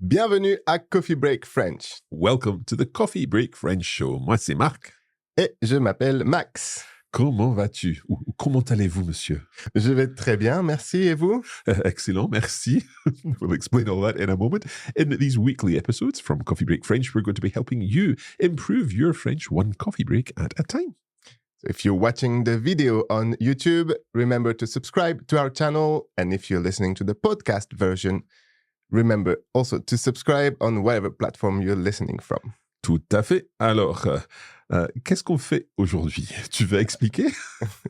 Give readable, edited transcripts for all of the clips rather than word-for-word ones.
Bienvenue à Coffee Break French. Welcome to the Coffee Break French Show. Moi, c'est Marc. Et je m'appelle Max. Comment vas-tu? Ou comment allez-vous, monsieur? Je vais très bien, merci. Et vous? Excellent, merci. We'll explain all that in a moment. In these weekly episodes from Coffee Break French, we're going to be helping you improve your French one coffee break at a time. So if you're watching the video on YouTube, remember to subscribe to our channel. And if you're listening to the podcast version, remember also to subscribe on whatever platform you're listening from. Tout à fait. Alors, qu'est-ce qu'on fait aujourd'hui? Tu veux expliquer?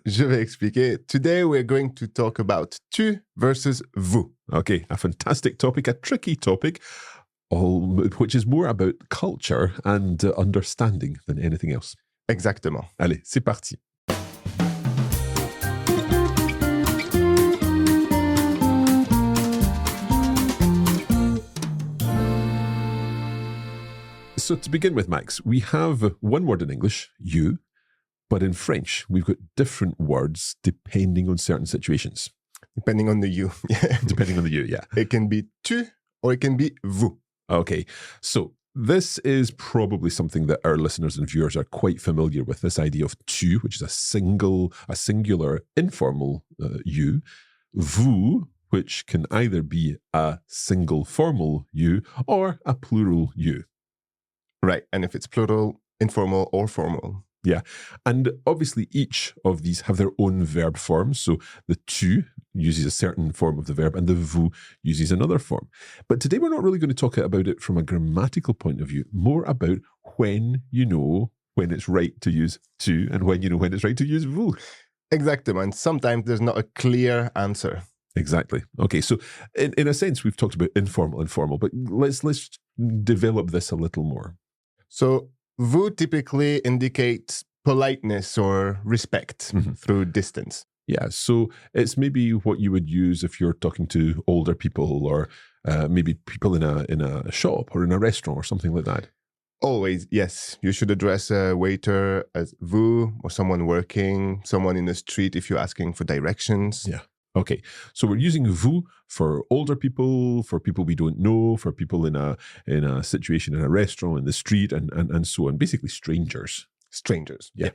Je vais expliquer. Today we're going to talk about tu versus vous. Okay, a fantastic topic, a tricky topic, which is more about culture and understanding than anything else. Exactement. Allez, c'est parti. So to begin with, Max, we have one word in English, you, but in French, we've got different words depending on certain situations. Depending on the you. Depending on the you, yeah. It can be tu or it can be vous. Okay, so this is probably something that our listeners and viewers are quite familiar with, this idea of tu, which is a singular informal you, vous, which can either be a single formal you or a plural you. Right, and if it's plural, informal or formal. Yeah, and obviously each of these have their own verb forms. So the tu uses a certain form of the verb and the vous uses another form. But today we're not really going to talk about it from a grammatical point of view, more about when you know when it's right to use tu and when you know when it's right to use vous. Exactly, and sometimes there's not a clear answer. Exactly. Okay, so in a sense, we've talked about informal, but let's develop this a little more. So vous typically indicates politeness or respect through distance. Yeah, so it's maybe what you would use if you're talking to older people or maybe people in a shop or in a restaurant or something like that. Always, yes. You should address a waiter as vous or someone working, someone in the street if you're asking for directions. Yeah. Okay, so we're using vous for older people, for people we don't know, for people in a situation in a restaurant, in the street, and so on. Basically, strangers. Strangers. Yeah.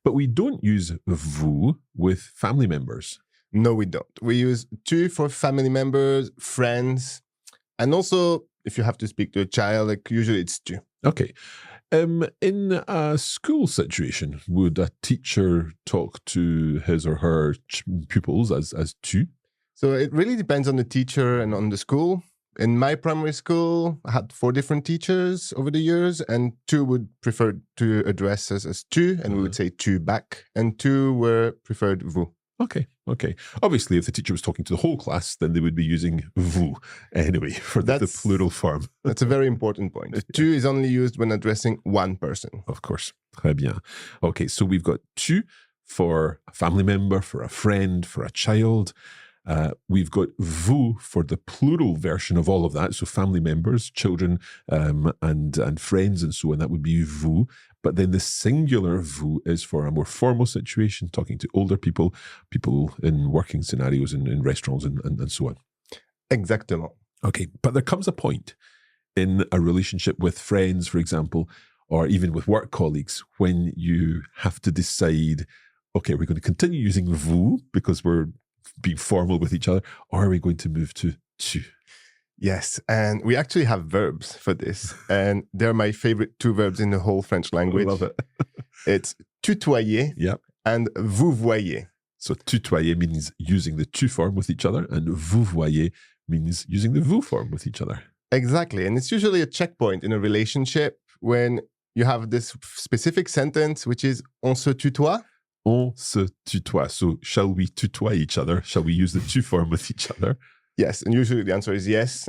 But we don't use vous with family members. No, we don't. We use tu for family members, friends, and also if you have to speak to a child, like usually it's tu. Okay. In a school situation, would a teacher talk to his or her pupils as tu? So it really depends on the teacher and on the school. In my primary school, I had 4 different teachers over the years, and 2 would prefer to address us as tu, and we would say tu back, and 2 were preferred vous. Okay. Obviously, if the teacher was talking to the whole class, then they would be using vous anyway for the plural form. That's a very important point. Tu is only used when addressing one person. Of course. Très bien. Okay, so we've got tu for a family member, for a friend, for a child. We've got vous for the plural version of all of that. So family members, children, and friends and so on. That would be vous. But then the singular vous is for a more formal situation, talking to older people in working scenarios in restaurants and so on. Exactement. Okay, but there comes a point in a relationship with friends, for example, or even with work colleagues, when you have to decide, okay, we're going to continue using vous because we're being formal with each other, or are we going to move to tu? Yes, and we actually have verbs for this, and they're my favorite 2 verbs in the whole French language. I love it. It's tutoyer and vous voyez. So tutoyer means using the tu form with each other, and vous voyez means using the vous form with each other. Exactly, and it's usually a checkpoint in a relationship when you have this specific sentence, which is on se tutoie. On se tutoie. So shall we tutoie each other? Shall we use the tu form with each other? Yes, and usually the answer is yes.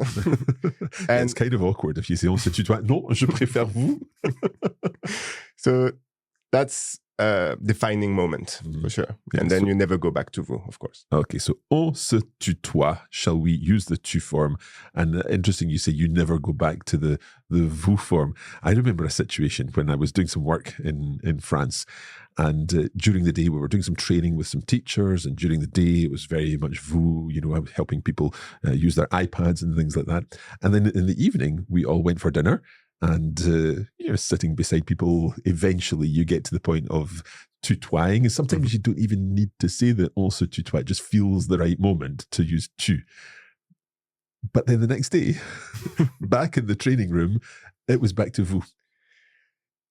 And it's kind of awkward if you say on se tutoie. Non, je préfère vous. So that's defining moment, for sure. Yeah, and then you never go back to vous, of course. Okay, so on se tutoie, shall we use the tu form? And interesting, you say you never go back to the vous form. I remember a situation when I was doing some work in France, and during the day we were doing some training with some teachers, and during the day it was very much vous, I was helping people use their iPads and things like that. And then in the evening, we all went for dinner. And, sitting beside people, eventually you get to the point of tutoying. And sometimes you don't even need to say that on se tutoie. It just feels the right moment to use tu. But then the next day, back in the training room, it was back to vous.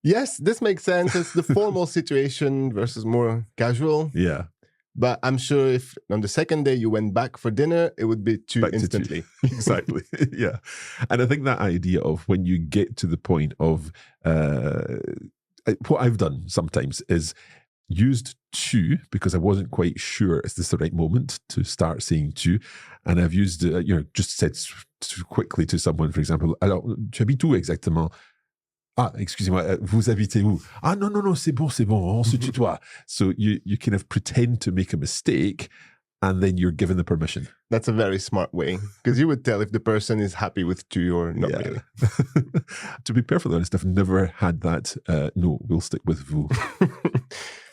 Yes, this makes sense. It's the formal situation versus more casual. Yeah. But I'm sure if on the second day you went back for dinner, it would be tu Back to instantly. tu. Exactly. Yeah. And I think that idea of when you get to the point of what I've done sometimes is used tu because I wasn't quite sure, is this the right moment to start saying tu? And I've used, just said quickly to someone, for example, alors, tu habites où exactement? Ah, excusez-moi, vous habitez où? Ah, non, c'est bon, on se tutoie. So you kind of pretend to make a mistake and then you're given the permission. That's a very smart way, because you would tell if the person is happy with tu or not really. To be perfectly honest, I've never had that, no, we'll stick with vous,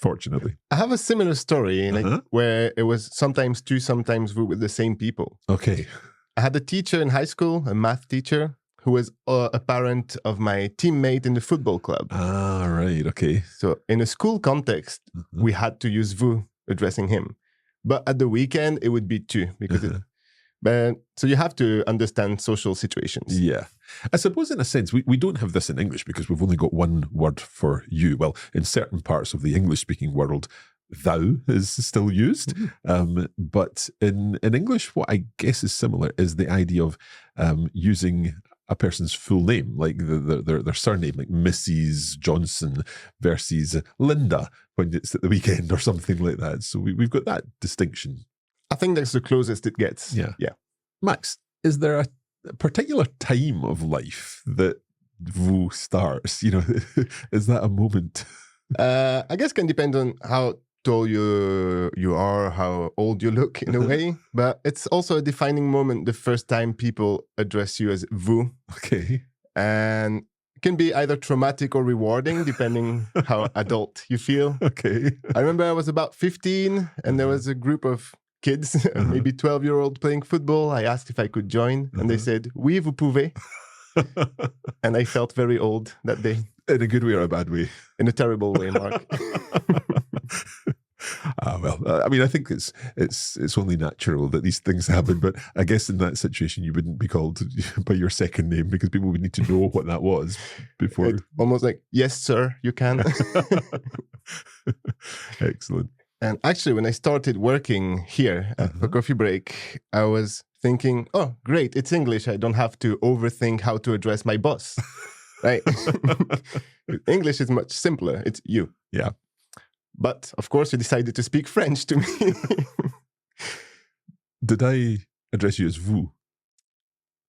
fortunately. I have a similar story where it was sometimes tu, sometimes vous with the same people. Okay. I had a teacher in high school, a math teacher, who was a parent of my teammate in the football club. Ah, right. Okay. So in a school context, we had to use vous addressing him. But at the weekend, it would be tu. So you have to understand social situations. Yeah. I suppose in a sense, we don't have this in English because we've only got one word for you. Well, in certain parts of the English-speaking world, thou is still used. But in English, what I guess is similar is the idea of using a person's full name, like their surname, like Mrs. Johnson versus Linda when it's at the weekend or something like that. So we've got that distinction. I think that's the closest it gets. Yeah. Max, is there a particular time of life that vous starts? Is that a moment? I guess can depend on how tall you are, how old you look in a way, but it's also a defining moment the first time people address you as vous. Okay. And it can be either traumatic or rewarding depending how adult you feel. Okay. I remember I was about 15 and there was a group of kids, maybe 12-year-old playing football. I asked if I could join and they said, oui, vous pouvez. And I felt very old that day. In a good way or a bad way? In a terrible way, Mark. I think it's only natural that these things happen, but I guess in that situation you wouldn't be called by your second name because people would need to know what that was before. It's almost like, yes, sir, you can. Excellent. And actually, when I started working here at the coffee break, I was thinking, oh, great, it's English. I don't have to overthink how to address my boss. Right? English is much simpler. It's you. Yeah. But of course, you decided to speak French to me. Did I address you as vous?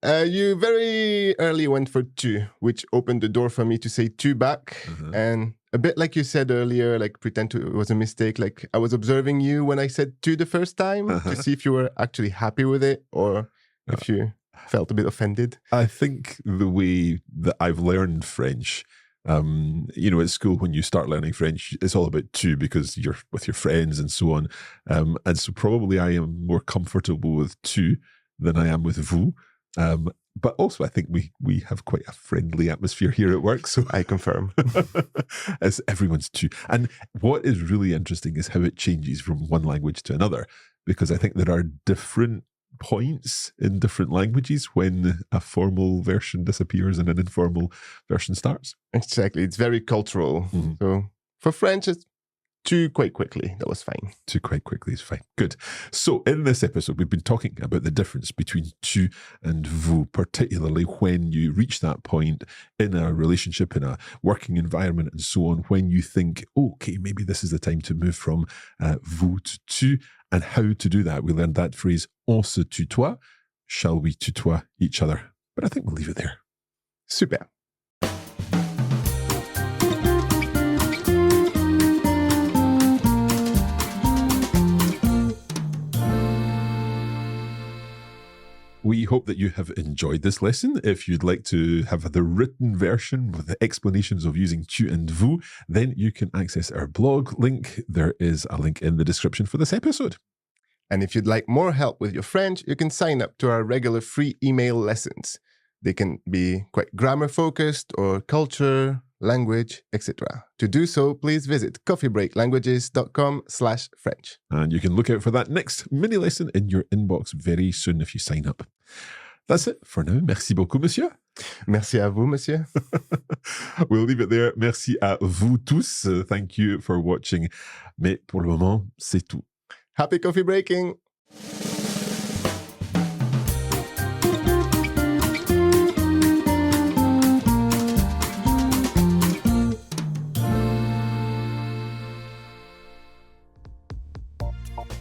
You very early went for tu, which opened the door for me to say tu back. And a bit like you said earlier, like pretend it was a mistake. Like I was observing you when I said tu the first time to see if you were actually happy with it or if you felt a bit offended. I think the way that I've learned French, at school when you start learning French, it's all about tu because you're with your friends and so on. And so probably I am more comfortable with tu than I am with vous. But also I think we have quite a friendly atmosphere here at work. So I confirm. As everyone's tu. And what is really interesting is how it changes from one language to another, because I think there are different points in different languages when a formal version disappears and an informal version starts. Exactly. It's very cultural. So for French, it's tu quite quickly. That was fine. Tu quite quickly is fine. Good. So in this episode, we've been talking about the difference between tu and vous, particularly when you reach that point in a relationship, in a working environment and so on, when you think, okay, maybe this is the time to move from vous to tu, and how to do that. We learned that phrase, on se tutoie. Shall we tutoie each other? But I think we'll leave it there. Super. We hope that you have enjoyed this lesson. If you'd like to have the written version with the explanations of using tu and vous, then you can access our blog link. There is a link in the description for this episode. And if you'd like more help with your French, you can sign up to our regular free email lessons. They can be quite grammar-focused or culture, language, etc. To do so, please visit coffeebreaklanguages.com/French. And you can look out for that next mini lesson in your inbox very soon if you sign up. That's it for now. Merci beaucoup, monsieur. Merci à vous, monsieur. We'll leave it there. Merci à vous tous. Thank you for watching. Mais pour le moment, c'est tout. Happy coffee breaking!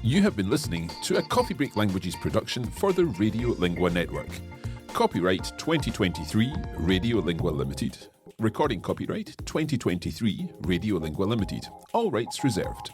You have been listening to a Coffee Break Languages production for the Radio Lingua Network. Copyright 2023 Radio Lingua Limited. Recording copyright 2023 Radio Lingua Limited. All rights reserved.